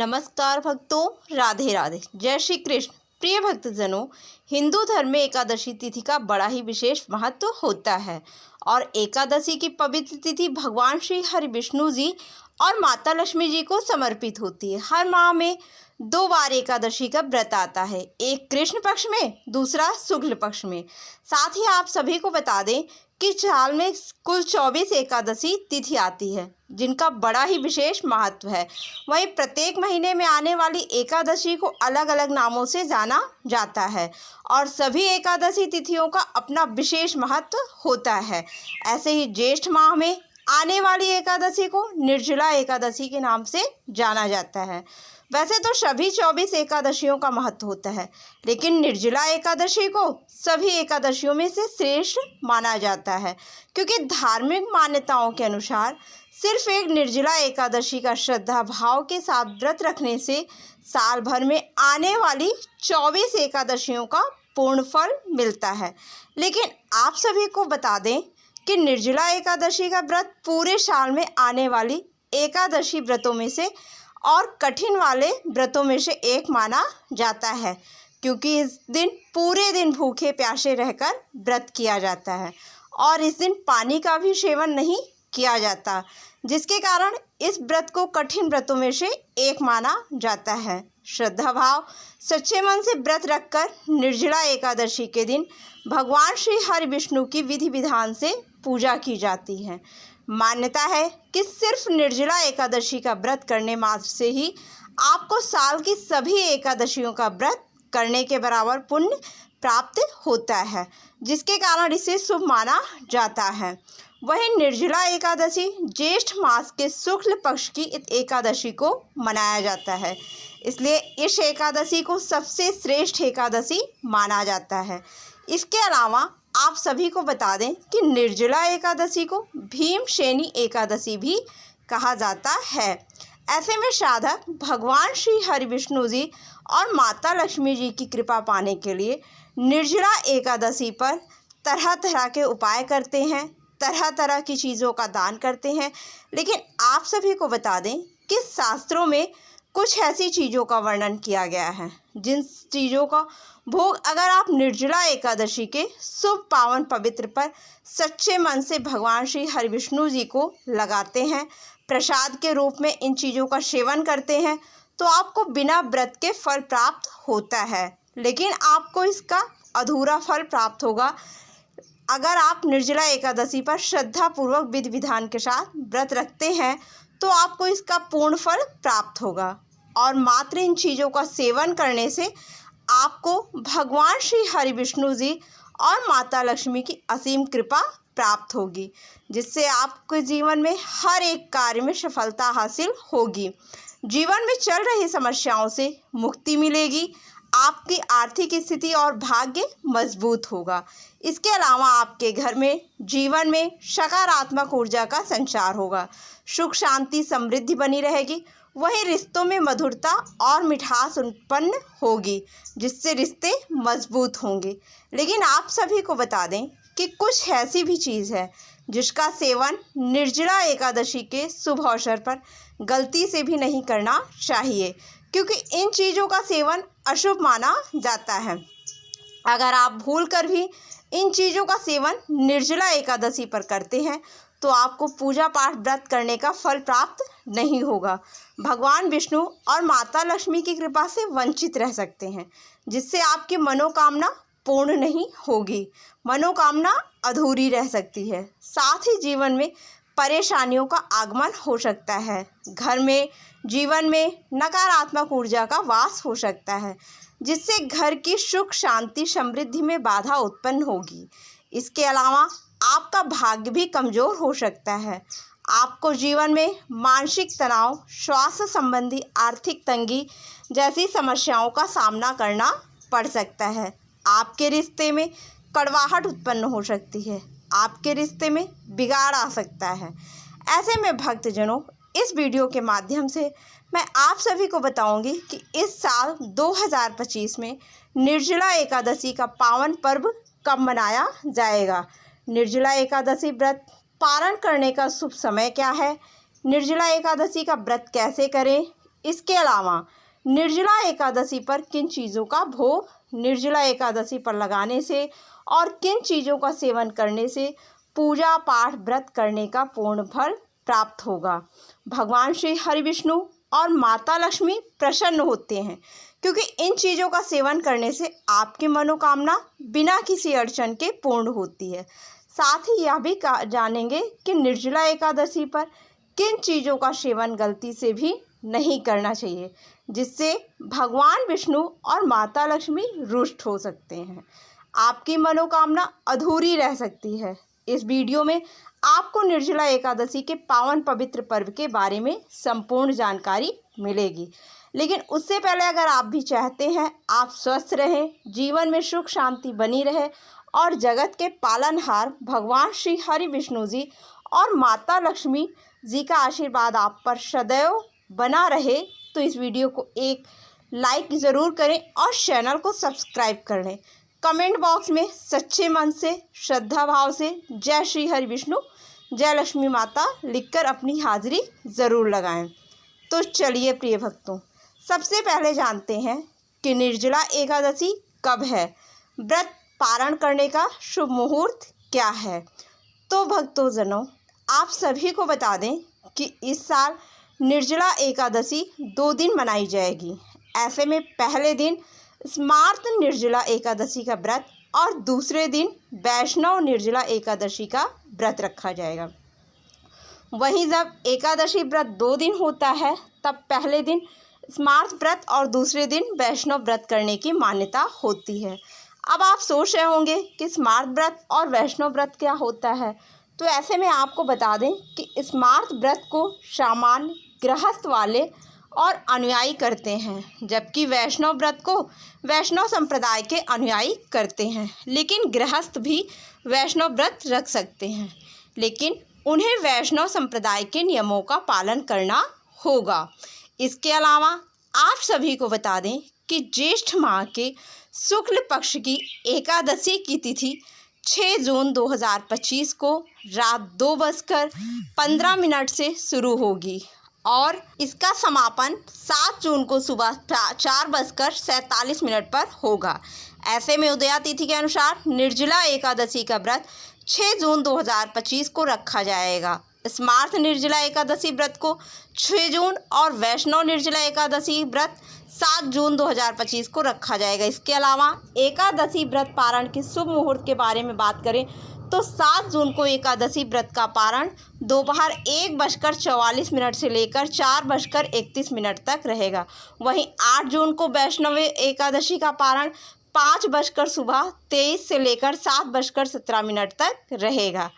नमस्कार भक्तों, राधे राधे, जय श्री कृष्ण। प्रिय भक्तजनों, हिंदू धर्म में एकादशी तिथि का बड़ा ही विशेष महत्व होता है और एकादशी की पवित्र तिथि भगवान श्री हरि विष्णु जी और माता लक्ष्मी जी को समर्पित होती है। हर माह में 2 बार एकादशी का व्रत आता है, एक कृष्ण पक्ष में, दूसरा शुक्ल पक्ष में। साथ ही आप सभी को बता दें कि साल में कुल 24 एकादशी तिथि आती है, जिनका बड़ा ही विशेष महत्व है। वहीं प्रत्येक महीने में आने वाली एकादशी को अलग अलग नामों से जाना जाता है और सभी एकादशी तिथियों का अपना विशेष महत्व होता है। ऐसे ही ज्येष्ठ माह में आने वाली एकादशी को निर्जला एकादशी के नाम से जाना जाता है। वैसे तो सभी 24 एकादशियों का महत्व होता है, लेकिन निर्जला एकादशी को सभी एकादशियों में से श्रेष्ठ माना जाता है, क्योंकि धार्मिक मान्यताओं के अनुसार सिर्फ एक निर्जला एकादशी का श्रद्धा भाव के साथ व्रत रखने से साल भर में आने वाली 24 एकादशियों का पूर्ण फल मिलता है। लेकिन आप सभी को बता दें कि निर्जला एकादशी का व्रत पूरे साल में आने वाली एकादशी व्रतों में से और कठिन वाले व्रतों में से एक माना जाता है, क्योंकि इस दिन पूरे दिन भूखे प्यासे रहकर व्रत किया जाता है और इस दिन पानी का भी सेवन नहीं किया जाता, जिसके कारण इस व्रत को कठिन व्रतों में से एक माना जाता है। श्रद्धा भाव सच्चे मन से व्रत रखकर निर्जला एकादशी के दिन भगवान श्री हरि विष्णु की विधि विधान से पूजा की जाती है। मान्यता है कि सिर्फ निर्जला एकादशी का व्रत करने मात्र से ही आपको साल की सभी एकादशियों का व्रत करने के बराबर पुण्य प्राप्त होता है, जिसके कारण इसे शुभ माना जाता है। वहीं निर्जला एकादशी ज्येष्ठ मास के शुक्ल पक्ष की एकादशी को मनाया जाता है, इसलिए इस एकादशी को सबसे श्रेष्ठ एकादशी माना जाता है। इसके अलावा आप सभी को बता दें कि निर्जला एकादशी को भीमसेनी एकादशी भी कहा जाता है। ऐसे में साधक भगवान श्री हरि विष्णु जी और माता लक्ष्मी जी की कृपा पाने के लिए निर्जला एकादशी पर तरह तरह के उपाय करते हैं, तरह तरह की चीज़ों का दान करते हैं। लेकिन आप सभी को बता दें कि शास्त्रों में कुछ ऐसी चीज़ों का वर्णन किया गया है जिन चीज़ों का भोग अगर आप निर्जला एकादशी के शुभ पावन पवित्र पर सच्चे मन से भगवान श्री हरि विष्णु जी को लगाते हैं, प्रसाद के रूप में इन चीज़ों का सेवन करते हैं, तो आपको बिना व्रत के फल प्राप्त होता है। लेकिन आपको इसका अधूरा फल प्राप्त होगा अगर आप निर्जला एकादशी पर श्रद्धापूर्वक विधि विधान के साथ व्रत रखते हैं, तो आपको इसका पूर्ण फल प्राप्त होगा और मात्र इन चीज़ों का सेवन करने से आपको भगवान श्री हरि विष्णु जी और माता लक्ष्मी की असीम कृपा प्राप्त होगी, जिससे आपके जीवन में हर एक कार्य में सफलता हासिल होगी। जीवन में चल रही समस्याओं से मुक्ति मिलेगी, आपकी आर्थिक स्थिति और भाग्य मजबूत होगा। इसके अलावा आपके घर में जीवन में सकारात्मक ऊर्जा का संचार होगा, सुख शांति समृद्धि बनी रहेगी। वहीं रिश्तों में मधुरता और मिठास उत्पन्न होगी, जिससे रिश्ते मजबूत होंगे। लेकिन आप सभी को बता दें कि कुछ ऐसी भी चीज़ है जिसका सेवन निर्जला एकादशी के शुभ अवसर पर गलती से भी नहीं करना चाहिए, क्योंकि इन चीज़ों का सेवन अशुभ माना जाता है। अगर आप भूलकर भी इन चीज़ों का सेवन निर्जला एकादशी पर करते हैं, तो आपको पूजा पाठ व्रत करने का फल प्राप्त नहीं होगा। भगवान विष्णु और माता लक्ष्मी की कृपा से वंचित रह सकते हैं, जिससे आपकी मनोकामना पूर्ण नहीं होगी, मनोकामना अधूरी रह सकती है। साथ ही जीवन में परेशानियों का आगमन हो सकता है, घर में जीवन में नकारात्मक ऊर्जा का वास हो सकता है, जिससे घर की सुख शांति समृद्धि में बाधा उत्पन्न होगी। इसके अलावा आपका भाग्य भी कमज़ोर हो सकता है। आपको जीवन में मानसिक तनाव, स्वास्थ्य संबंधी आर्थिक तंगी जैसी समस्याओं का सामना करना पड़ सकता है। आपके रिश्ते में कड़वाहट उत्पन्न हो सकती है, आपके रिश्ते में बिगाड़ आ सकता है। ऐसे में भक्तजनों, इस वीडियो के माध्यम से मैं आप सभी को बताऊंगी कि इस साल 2025 में निर्जला एकादशी का पावन पर्व कब मनाया जाएगा, निर्जला एकादशी व्रत पारण करने का शुभ समय क्या है, निर्जला एकादशी का व्रत कैसे करें, इसके अलावा निर्जला एकादशी पर किन चीज़ों का भोग निर्जला एकादशी पर लगाने से और किन चीज़ों का सेवन करने से पूजा पाठ व्रत करने का पूर्ण फल प्राप्त होगा। भगवान श्री हरि विष्णु और माता लक्ष्मी प्रसन्न होते हैं, क्योंकि इन चीज़ों का सेवन करने से आपकी मनोकामना बिना किसी अड़चन के पूर्ण होती है। साथ ही यह भी जानेंगे कि निर्जला एकादशी पर किन चीज़ों का सेवन गलती से भी नहीं करना चाहिए, जिससे भगवान विष्णु और माता लक्ष्मी रुष्ट हो सकते हैं, आपकी मनोकामना अधूरी रह सकती है। इस वीडियो में आपको निर्जला एकादशी के पावन पवित्र पर्व के बारे में संपूर्ण जानकारी मिलेगी। लेकिन उससे पहले अगर आप भी चाहते हैं आप स्वस्थ रहें, जीवन में सुख शांति बनी रहे और जगत के पालनहार भगवान श्री हरि विष्णु जी और माता लक्ष्मी जी का आशीर्वाद आप पर सदैव बना रहे, तो इस वीडियो को एक लाइक ज़रूर करें और चैनल को सब्सक्राइब कर लें। कमेंट बॉक्स में सच्चे मन से श्रद्धा भाव से जय श्री हरि विष्णु जय लक्ष्मी माता लिखकर अपनी हाजिरी ज़रूर लगाएं। तो चलिए प्रिय भक्तों, सबसे पहले जानते हैं कि निर्जला एकादशी कब है, व्रत पारण करने का शुभ मुहूर्त क्या है। तो भक्तों जनों, आप सभी को बता दें कि इस साल निर्जला एकादशी 2 दिन मनाई जाएगी। ऐसे में पहले दिन स्मार्त निर्जला एकादशी का व्रत और दूसरे दिन वैष्णव निर्जला एकादशी का व्रत रखा जाएगा। वहीं जब एकादशी व्रत 2 दिन होता है, तब पहले दिन स्मार्त व्रत और दूसरे दिन वैष्णव व्रत करने की मान्यता होती है। अब आप सोच रहे होंगे कि स्मार्त व्रत और वैष्णव व्रत क्या होता है, तो ऐसे में आपको बता दें कि स्मार्त व्रत को सामान्य गृहस्थ वाले और अनुयायी करते हैं, जबकि वैष्णव व्रत को वैष्णव संप्रदाय के अनुयायी करते हैं। लेकिन गृहस्थ भी वैष्णव व्रत रख सकते हैं, लेकिन उन्हें वैष्णव संप्रदाय के नियमों का पालन करना होगा। इसके अलावा आप सभी को बता दें कि ज्येष्ठ माह के शुक्ल पक्ष की एकादशी की तिथि 6 जून 2025 को रात 2:15 से शुरू होगी और इसका समापन 7 जून को सुबह 4:47 पर होगा। ऐसे में उदया तिथि के अनुसार निर्जला एकादशी का व्रत 6 जून 2025 को रखा जाएगा। स्मार्त निर्जला एकादशी व्रत को 6 जून और वैष्णव निर्जला एकादशी व्रत 7 जून 2025 को रखा जाएगा। इसके अलावा एकादशी व्रत पारण के शुभ मुहूर्त के बारे में बात करें तो 7 जून को एकादशी व्रत का पारण दोपहर 1:44 से लेकर 4:31 तक रहेगा। वहीं 8 जून को वैष्णव एकादशी का पारण 5:23 से लेकर 7:17 तक रहेगा।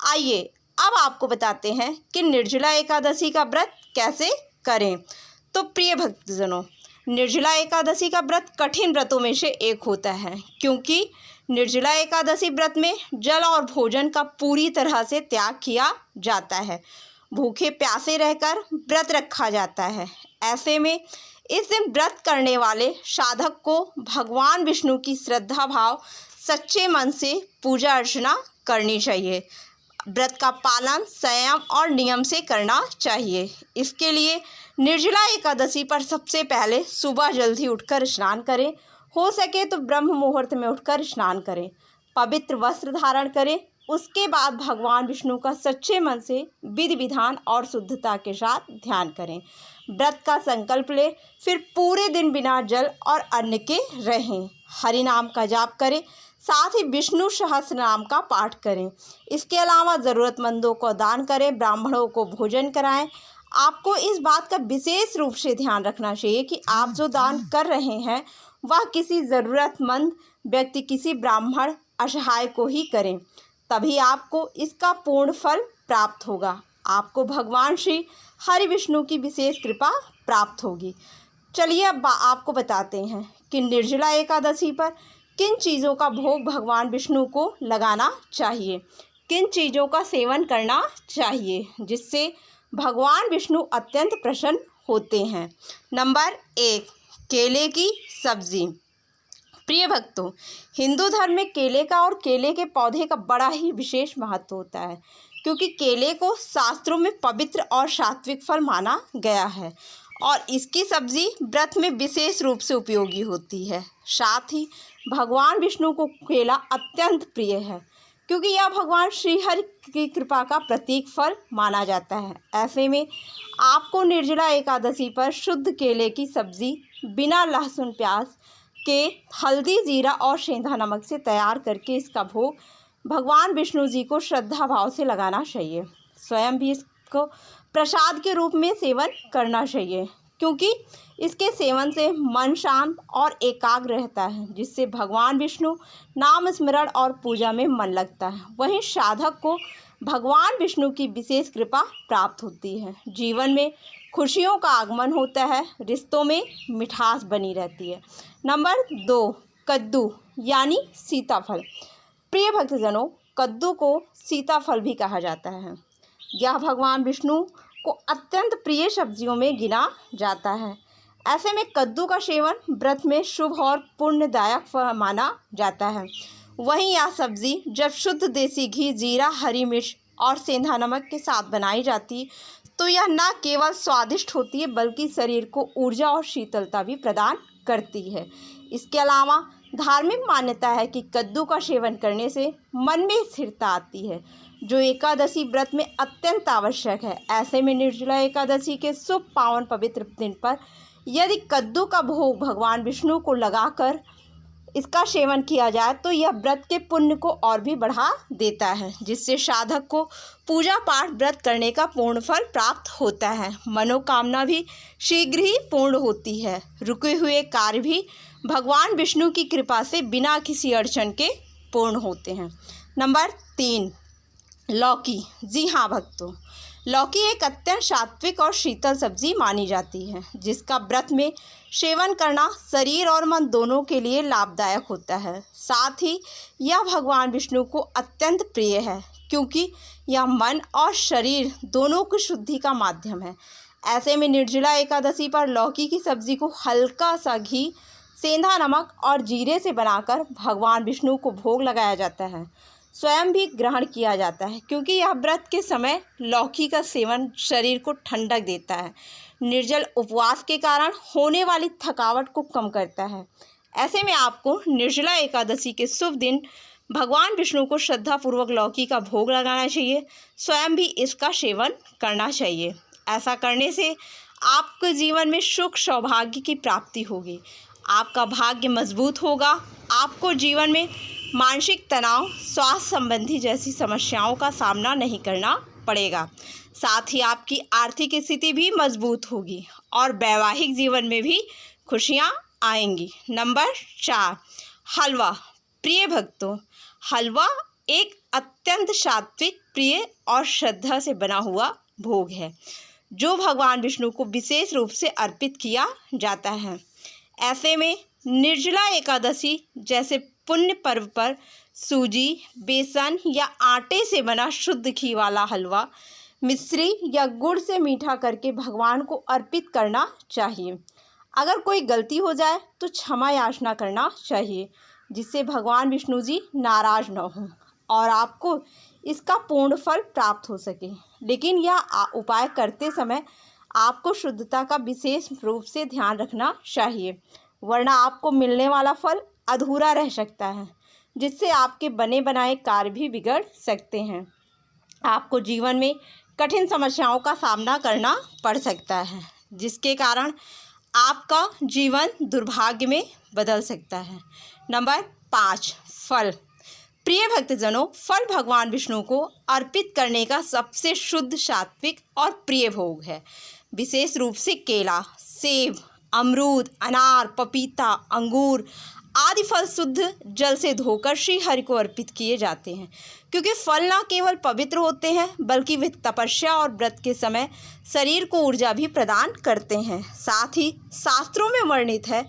आइए अब आपको बताते हैं कि निर्जला एकादशी का व्रत कैसे करें। तो प्रिय भक्तजनों, निर्जला एकादशी का व्रत कठिन व्रतों में से एक होता है, क्योंकि निर्जला एकादशी व्रत में जल और भोजन का पूरी तरह से त्याग किया जाता है। भूखे प्यासे रहकर व्रत रखा जाता है। ऐसे में इस दिन व्रत करने वाले साधक को भगवान विष्णु की श्रद्धा भाव सच्चे मन से पूजा अर्चना करनी चाहिए। व्रत का पालन संयम और नियम से करना चाहिए। इसके लिए निर्जला एकादशी पर सबसे पहले सुबह जल्दी उठकर स्नान करें। हो सके तो ब्रह्म मुहूर्त में उठकर स्नान करें, पवित्र वस्त्र धारण करें। उसके बाद भगवान विष्णु का सच्चे मन से विधि विधान और शुद्धता के साथ ध्यान करें। व्रत का संकल्प लें, फिर पूरे दिन बिना जल और अन्न के रहें। हरि नाम का जाप करें, साथ ही विष्णु सहस्त्र नाम का पाठ करें। इसके अलावा ज़रूरतमंदों को दान करें, ब्राह्मणों को भोजन कराएं। आपको इस बात का विशेष रूप से ध्यान रखना चाहिए कि आप जो दान कर रहे हैं वह किसी ज़रूरतमंद व्यक्ति, किसी ब्राह्मण असहाय को ही करें, तभी आपको इसका पूर्ण फल प्राप्त होगा। आपको भगवान श्री हरि विष्णु की विशेष कृपा प्राप्त होगी। चलिए अब आपको बताते हैं कि निर्जला एकादशी पर किन चीज़ों का भोग भगवान विष्णु को लगाना चाहिए, किन चीज़ों का सेवन करना चाहिए, जिससे भगवान विष्णु अत्यंत प्रसन्न होते हैं। नंबर 1, केले की सब्जी। प्रिय भक्तों, हिंदू धर्म में केले का और केले के पौधे का बड़ा ही विशेष महत्व होता है, क्योंकि केले को शास्त्रों में पवित्र और सात्विक फल माना गया है और इसकी सब्जी व्रत में विशेष रूप से उपयोगी होती है। साथ ही भगवान विष्णु को केला अत्यंत प्रिय है, क्योंकि यह भगवान श्री हरि की कृपा का प्रतीक फल माना जाता है। ऐसे में आपको निर्जला एकादशी पर शुद्ध केले की सब्जी बिना लहसुन प्याज के हल्दी जीरा और सेंधा नमक से तैयार करके इसका भोग भगवान विष्णु जी को श्रद्धा भाव से लगाना चाहिए। स्वयं भी इसको प्रसाद के रूप में सेवन करना चाहिए, क्योंकि इसके सेवन से मन शांत और एकाग्र रहता है, जिससे भगवान विष्णु नाम स्मरण और पूजा में मन लगता है। वहीं साधक को भगवान विष्णु की विशेष कृपा प्राप्त होती है। जीवन में खुशियों का आगमन होता है, रिश्तों में मिठास बनी रहती है। नंबर 2, कद्दू यानी सीताफल। प्रिय भक्तजनों, कद्दू को सीताफल भी कहा जाता है। यह भगवान विष्णु को अत्यंत प्रिय सब्जियों में गिना जाता है। ऐसे में कद्दू का सेवन व्रत में शुभ और पुण्यदायक माना जाता है। वहीं यह सब्जी जब शुद्ध देसी घी, जीरा, हरी मिर्च और सेंधा नमक के साथ बनाई जाती तो यह न केवल स्वादिष्ट होती है, बल्कि शरीर को ऊर्जा और शीतलता भी प्रदान करती है। इसके अलावा धार्मिक मान्यता है कि कद्दू का सेवन करने से मन में स्थिरता आती है, जो एकादशी व्रत में अत्यंत आवश्यक है। ऐसे में निर्जला एकादशी के शुभ पावन पवित्र दिन पर यदि कद्दू का भोग भगवान विष्णु को लगाकर इसका सेवन किया जाए तो यह व्रत के पुण्य को और भी बढ़ा देता है, जिससे साधक को पूजा पाठ व्रत करने का पूर्ण फल प्राप्त होता है। मनोकामना भी शीघ्र ही पूर्ण होती है। रुके हुए कार्य भी भगवान विष्णु की कृपा से बिना किसी अड़चन के पूर्ण होते हैं। नंबर 3, लौकी। जी हाँ भक्तों, लौकी एक अत्यंत सात्विक और शीतल सब्जी मानी जाती है, जिसका व्रत में सेवन करना शरीर और मन दोनों के लिए लाभदायक होता है। साथ ही यह भगवान विष्णु को अत्यंत प्रिय है, क्योंकि यह मन और शरीर दोनों की शुद्धि का माध्यम है। ऐसे में निर्जला एकादशी पर लौकी की सब्जी को हल्का सा घी, सेंधा नमक और जीरे से बनाकर भगवान विष्णु को भोग लगाया जाता है। स्वयं भी ग्रहण किया जाता है, क्योंकि यह व्रत के समय लौकी का सेवन शरीर को ठंडक देता है, निर्जल उपवास के कारण होने वाली थकावट को कम करता है। ऐसे में आपको निर्जला एकादशी के शुभ दिन भगवान विष्णु को श्रद्धापूर्वक लौकी का भोग लगाना चाहिए। स्वयं भी इसका सेवन करना चाहिए। ऐसा करने से आपके जीवन में सुख सौभाग्य की प्राप्ति होगी, आपका भाग्य मजबूत होगा, आपको जीवन में मानसिक तनाव, स्वास्थ्य संबंधी जैसी समस्याओं का सामना नहीं करना पड़ेगा। साथ ही आपकी आर्थिक स्थिति भी मजबूत होगी और वैवाहिक जीवन में भी खुशियां आएंगी। नंबर 4, हलवा। प्रिय भक्तों, हलवा एक अत्यंत सात्विक, प्रिय और श्रद्धा से बना हुआ भोग है, जो भगवान विष्णु को विशेष रूप से अर्पित किया जाता है। ऐसे में निर्जला एकादशी जैसे पुण्य पर्व पर सूजी, बेसन या आटे से बना शुद्ध घी वाला हलवा मिश्री या गुड़ से मीठा करके भगवान को अर्पित करना चाहिए। अगर कोई गलती हो जाए तो क्षमा याचना करना चाहिए, जिससे भगवान विष्णु जी नाराज न हों और आपको इसका पूर्ण फल प्राप्त हो सके। लेकिन यह उपाय करते समय आपको शुद्धता का विशेष रूप से ध्यान रखना चाहिए, वरना आपको मिलने वाला फल अधूरा रह सकता है, जिससे आपके बने बनाए कार्य भी बिगड़ सकते हैं। आपको जीवन में कठिन समस्याओं का सामना करना पड़ सकता है, जिसके कारण आपका जीवन दुर्भाग्य में बदल सकता है। नंबर 5, फल। प्रिय भक्तजनों, फल भगवान विष्णु को अर्पित करने का सबसे शुद्ध, सात्विक और प्रिय भोग है। विशेष रूप से केला, सेब, अमरूद, अनार, पपीता, अंगूर आदि फल शुद्ध जल से धोकर श्री हरि को अर्पित किए जाते हैं, क्योंकि फल न केवल पवित्र होते हैं, बल्कि वे तपस्या और व्रत के समय शरीर को ऊर्जा भी प्रदान करते हैं। साथ ही शास्त्रों में वर्णित है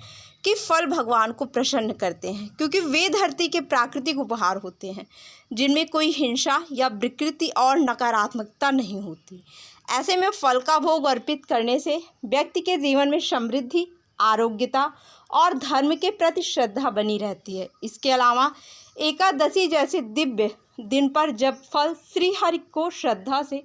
कि फल भगवान को प्रसन्न करते हैं, क्योंकि वे धरती के प्राकृतिक उपहार होते हैं, जिनमें कोई हिंसा या विकृति और नकारात्मकता नहीं होती। ऐसे में फल का भोग अर्पित करने से व्यक्ति के जीवन में समृद्धि, आरोग्यता और धर्म के प्रति श्रद्धा बनी रहती है। इसके अलावा एकादशी जैसे दिव्य दिन पर जब फल श्री हरि को श्रद्धा से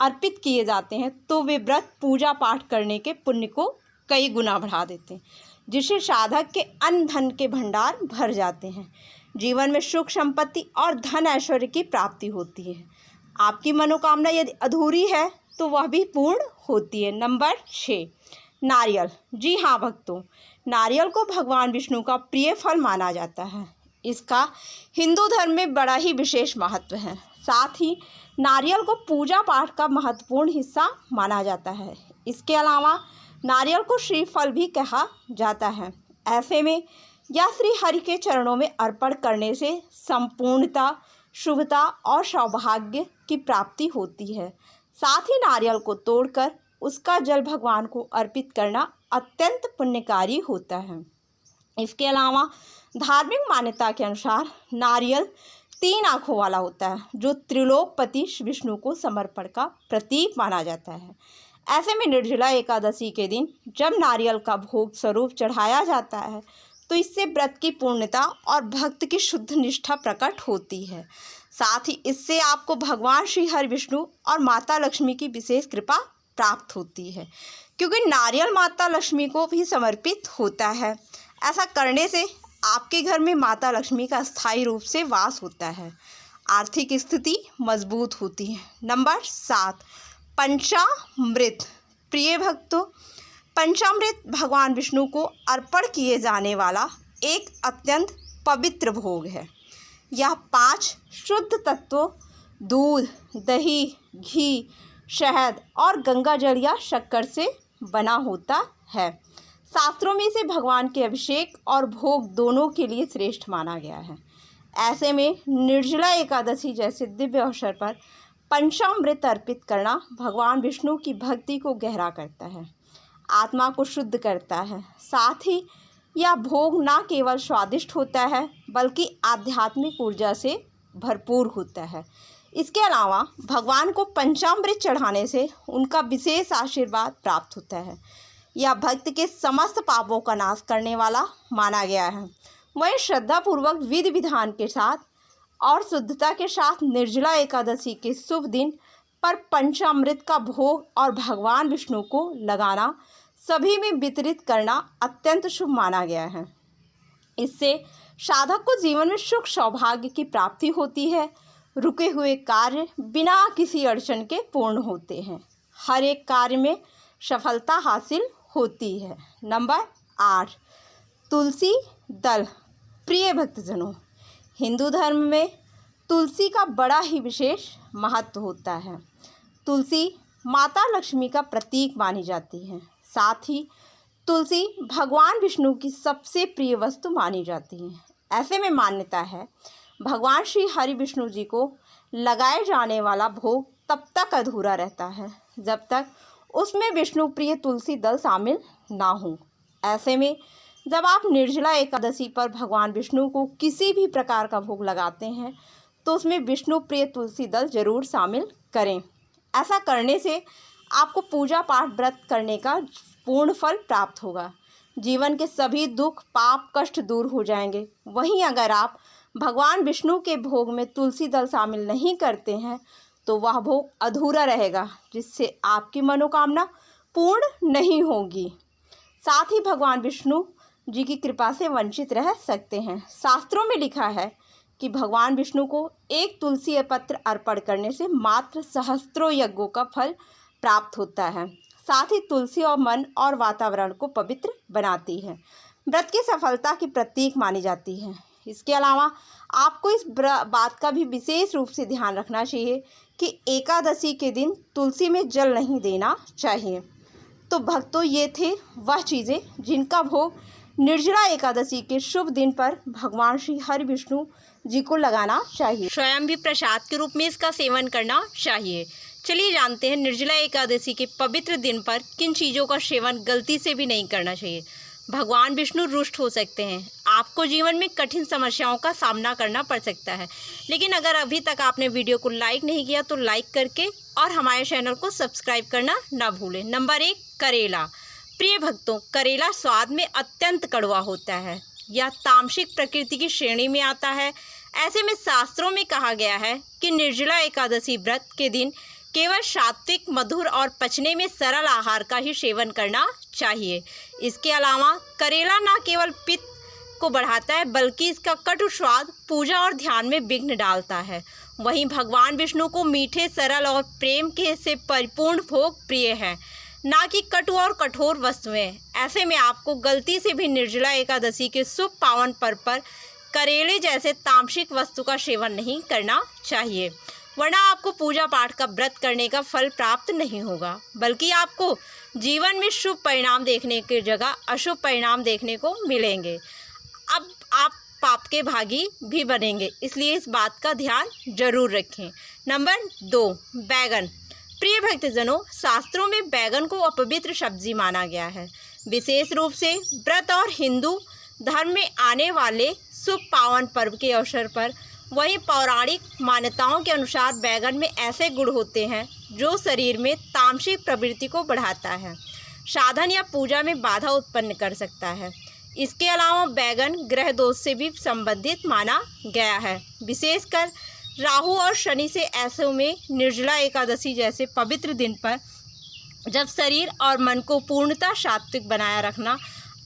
अर्पित किए जाते हैं तो वे व्रत पूजा पाठ करने के पुण्य को कई गुना बढ़ा देते हैं, जिससे साधक के अन्न धन के भंडार भर जाते हैं। जीवन में सुख संपत्ति और धन ऐश्वर्य की प्राप्ति होती है। आपकी मनोकामना यदि अधूरी है तो वह भी पूर्ण होती है। नंबर 6, नारियल। जी हाँ भक्तों, नारियल को भगवान विष्णु का प्रिय फल माना जाता है। इसका हिंदू धर्म में बड़ा ही विशेष महत्व है। साथ ही नारियल को पूजा पाठ का महत्वपूर्ण हिस्सा माना जाता है। इसके अलावा नारियल को श्रीफल भी कहा जाता है। ऐसे में यह श्री हरि के चरणों में अर्पण करने से संपूर्णता, शुभता और सौभाग्य की प्राप्ति होती है। साथ ही नारियल को तोड़कर उसका जल भगवान को अर्पित करना अत्यंत पुण्यकारी होता है। इसके अलावा धार्मिक मान्यता के अनुसार नारियल 3 आँखों वाला होता है, जो त्रिलोकपति विष्णु को समर्पण का प्रतीक माना जाता है। ऐसे में निर्जला एकादशी के दिन जब नारियल का भोग स्वरूप चढ़ाया जाता है तो इससे व्रत की पूर्णता और भक्त की शुद्ध निष्ठा प्रकट होती है। साथ ही इससे आपको भगवान श्री हरि विष्णु और माता लक्ष्मी की विशेष कृपा प्राप्त होती है, क्योंकि नारियल माता लक्ष्मी को भी समर्पित होता है। ऐसा करने से आपके घर में माता लक्ष्मी का स्थायी रूप से वास होता है। आर्थिक स्थिति मजबूत होती है। नंबर 7, पंचामृत। प्रिय भक्तों, पंचामृत भगवान विष्णु को अर्पण किए जाने वाला एक अत्यंत पवित्र भोग है। यह 5 शुद्ध तत्वों दूध, दही, घी, शहद और गंगा जल या शक्कर से बना होता है। शास्त्रों में इसे भगवान के अभिषेक और भोग दोनों के लिए श्रेष्ठ माना गया है। ऐसे में निर्जला एकादशी जैसे दिव्य अवसर पर पंचामृत अर्पित करना भगवान विष्णु की भक्ति को गहरा करता है, आत्मा को शुद्ध करता है। साथ ही यह भोग न केवल स्वादिष्ट होता है बल्कि आध्यात्मिक ऊर्जा से भरपूर होता है। इसके अलावा भगवान को पंचामृत चढ़ाने से उनका विशेष आशीर्वाद प्राप्त होता है। यह भक्त के समस्त पापों का नाश करने वाला माना गया है। वहीं श्रद्धापूर्वक विधि विधान के साथ और शुद्धता के साथ निर्जला एकादशी के शुभ दिन पर पंचामृत का भोग और भगवान विष्णु को लगाना, सभी में वितरित करना अत्यंत शुभ माना गया है। इससे साधक को जीवन में सुख सौभाग्य की प्राप्ति होती है। रुके हुए कार्य बिना किसी अड़चन के पूर्ण होते हैं। हर एक कार्य में सफलता हासिल होती है। नंबर 8, तुलसी दल। प्रिय भक्तजनों, हिंदू धर्म में तुलसी का बड़ा ही विशेष महत्व होता है। तुलसी माता लक्ष्मी का प्रतीक मानी जाती है। साथ ही तुलसी भगवान विष्णु की सबसे प्रिय वस्तु मानी जाती है। ऐसे में मान्यता है भगवान श्री हरि विष्णु जी को लगाए जाने वाला भोग तब तक अधूरा रहता है जब तक उसमें विष्णु प्रिय तुलसी दल शामिल ना हो। ऐसे में जब आप निर्जला एकादशी पर भगवान विष्णु को किसी भी प्रकार का भोग लगाते हैं तो उसमें विष्णु प्रिय तुलसी दल जरूर शामिल करें। ऐसा करने से आपको पूजा पाठ व्रत करने का पूर्ण फल प्राप्त होगा। जीवन के सभी दुख, पाप, कष्ट दूर हो जाएंगे। वहीं अगर आप भगवान विष्णु के भोग में तुलसी दल शामिल नहीं करते हैं तो वह भोग अधूरा रहेगा, जिससे आपकी मनोकामना पूर्ण नहीं होगी। साथ ही भगवान विष्णु जी की कृपा से वंचित रह सकते हैं। शास्त्रों में लिखा है कि भगवान विष्णु को एक तुलसी पत्र अर्पण करने से मात्र सहस्त्रों यज्ञों का फल प्राप्त होता है। साथ ही तुलसी और मन और वातावरण को पवित्र बनाती है, व्रत की सफलता की प्रतीक मानी जाती है। इसके अलावा आपको इस बात का भी विशेष रूप से ध्यान रखना चाहिए कि एकादशी के दिन तुलसी में जल नहीं देना चाहिए। तो भक्तों, ये थे वह चीज़ें जिनका भोग निर्जला एकादशी के शुभ दिन पर भगवान श्री हरि विष्णु जी को लगाना चाहिए। स्वयं भी प्रसाद के रूप में इसका सेवन करना चाहिए। चलिए जानते हैं निर्जला एकादशी के पवित्र दिन पर किन चीज़ों का सेवन गलती से भी नहीं करना चाहिए। भगवान विष्णु रुष्ट हो सकते हैं, आपको जीवन में कठिन समस्याओं का सामना करना पड़ सकता है। लेकिन अगर अभी तक आपने वीडियो को लाइक नहीं किया तो लाइक करके और हमारे चैनल को सब्सक्राइब करना ना भूलें। नंबर 1, करेला। प्रिय भक्तों, करेला स्वाद में अत्यंत कड़वा होता है। यह तामसिक प्रकृति की श्रेणी में आता है। ऐसे में शास्त्रों में कहा गया है कि निर्जला एकादशी व्रत के दिन केवल सात्विक, मधुर और पचने में सरल आहार का ही सेवन करना चाहिए। इसके अलावा करेला न केवल पित्त को बढ़ाता है बल्कि इसका कटु स्वाद पूजा और ध्यान में विघ्न डालता है। वहीं भगवान विष्णु को मीठे, सरल और प्रेम के से परिपूर्ण भोग प्रिय है, ना कि कटु और कठोर वस्तुएं। ऐसे में आपको गलती से भी निर्जला एकादशी के शुभ पावन पर्व पर करेले जैसे तामसिक वस्तु का सेवन नहीं करना चाहिए, वरना आपको पूजा पाठ का व्रत करने का फल प्राप्त नहीं होगा, बल्कि आपको जीवन में शुभ परिणाम देखने की जगह अशुभ परिणाम देखने को मिलेंगे। अब आप पाप के भागी भी बनेंगे, इसलिए इस बात का ध्यान जरूर रखें। नंबर 2, बैगन। प्रिय भक्तजनों, शास्त्रों में बैगन को अपवित्र सब्जी माना गया है, विशेष रूप से व्रत और हिंदू धर्म में आने वाले शुभ पावन पर्व के अवसर पर। वहीं पौराणिक मान्यताओं के अनुसार बैगन में ऐसे गुण होते हैं जो शरीर में तामसिक प्रवृत्ति को बढ़ाता है, साधन या पूजा में बाधा उत्पन्न कर सकता है। इसके अलावा बैगन ग्रह दोष से भी संबंधित माना गया है, विशेषकर राहु और शनि से। ऐसे में निर्जला एकादशी जैसे पवित्र दिन पर जब शरीर और मन को पूर्णतः सात्विक बनाए रखना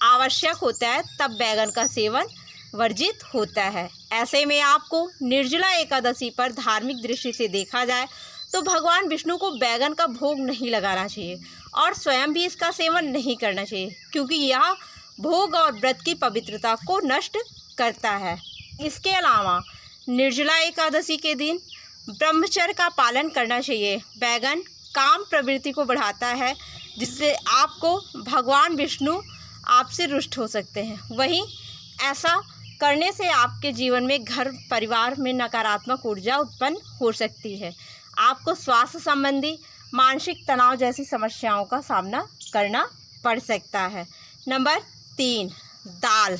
आवश्यक होता है, तब बैगन का सेवन वर्जित होता है। ऐसे में आपको निर्जला एकादशी पर धार्मिक दृष्टि से देखा जाए तो भगवान विष्णु को बैगन का भोग नहीं लगाना चाहिए और स्वयं भी इसका सेवन नहीं करना चाहिए, क्योंकि यह भोग और व्रत की पवित्रता को नष्ट करता है। इसके अलावा निर्जला एकादशी के दिन ब्रह्मचर्य का पालन करना चाहिए। बैगन काम प्रवृत्ति को बढ़ाता है, जिससे आपको भगवान विष्णु आपसे रुष्ट हो सकते हैं। वहीं ऐसा करने से आपके जीवन में, घर परिवार में नकारात्मक ऊर्जा उत्पन्न हो सकती है। आपको स्वास्थ्य संबंधी, मानसिक तनाव जैसी समस्याओं का सामना करना पड़ सकता है। नंबर 3, दाल।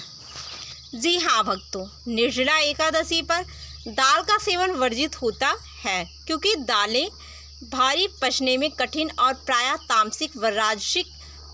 जी हाँ भक्तों, निर्जला एकादशी पर दाल का सेवन वर्जित होता है, क्योंकि दालें भारी, पचने में कठिन और प्रायः तामसिक व राजसिक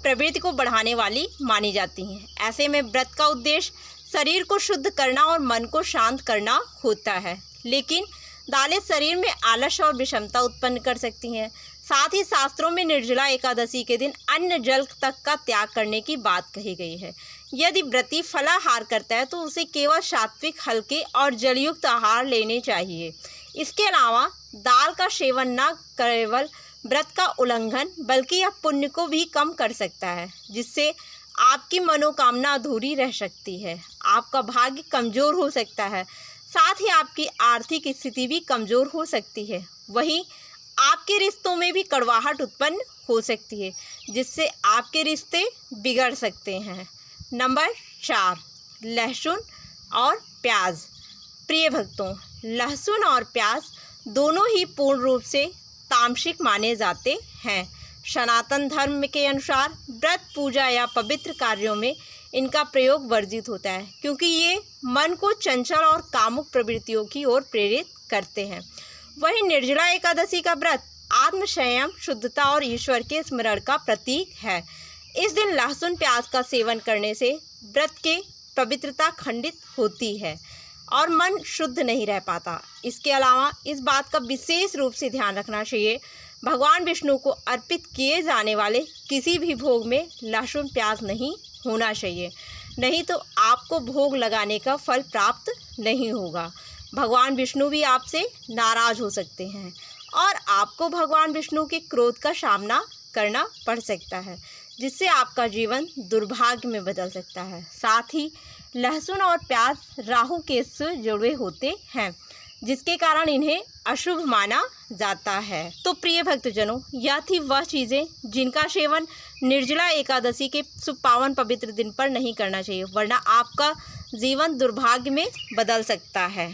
प्रवृत्ति को बढ़ाने वाली मानी जाती हैं। ऐसे में व्रत का उद्देश्य शरीर को शुद्ध करना और मन को शांत करना होता है, लेकिन दालें शरीर में आलस्य और विषमता उत्पन्न कर सकती हैं। साथ ही शास्त्रों में निर्जला एकादशी के दिन अन्न जल तक का त्याग करने की बात कही गई है। यदि व्रती फलाहार करता है तो उसे केवल सात्विक, हल्के और जलयुक्त आहार लेने चाहिए। इसके अलावा दाल का सेवन न केवल व्रत का उल्लंघन बल्कि यह पुण्य को भी कम कर सकता है, जिससे आपकी मनोकामना अधूरी रह सकती है, आपका भाग्य कमज़ोर हो सकता है, साथ ही आपकी आर्थिक स्थिति भी कमज़ोर हो सकती है। वहीं आपके रिश्तों में भी कड़वाहट उत्पन्न हो सकती है, जिससे आपके रिश्ते बिगड़ सकते हैं। नंबर 4, लहसुन और प्याज। प्रिय भक्तों, लहसुन और प्याज दोनों ही पूर्ण रूप से तामसिक माने जाते हैं। सनातन धर्म के अनुसार व्रत, पूजा या पवित्र कार्यों में इनका प्रयोग वर्जित होता है, क्योंकि ये मन को चंचल और कामुक प्रवृत्तियों की ओर प्रेरित करते हैं। वहीं निर्जला एकादशी का व्रत आत्म संयम, शुद्धता और ईश्वर के स्मरण का प्रतीक है। इस दिन लहसुन प्याज का सेवन करने से व्रत के पवित्रता खंडित होती है और मन शुद्ध नहीं रह पाता। इसके अलावा इस बात का विशेष रूप से ध्यान रखना चाहिए, भगवान विष्णु को अर्पित किए जाने वाले किसी भी भोग में लहसुन प्याज नहीं होना चाहिए, नहीं तो आपको भोग लगाने का फल प्राप्त नहीं होगा। भगवान विष्णु भी आपसे नाराज हो सकते हैं और आपको भगवान विष्णु के क्रोध का सामना करना पड़ सकता है, जिससे आपका जीवन दुर्भाग्य में बदल सकता है। साथ ही लहसुन और प्याज राहु केतु से जुड़े होते हैं, जिसके कारण इन्हें अशुभ माना जाता है। तो प्रिय भक्तजनों, यह थी वह चीज़ें जिनका सेवन निर्जला एकादशी के शुभ पावन पवित्र दिन पर नहीं करना चाहिए, वरना आपका जीवन दुर्भाग्य में बदल सकता है।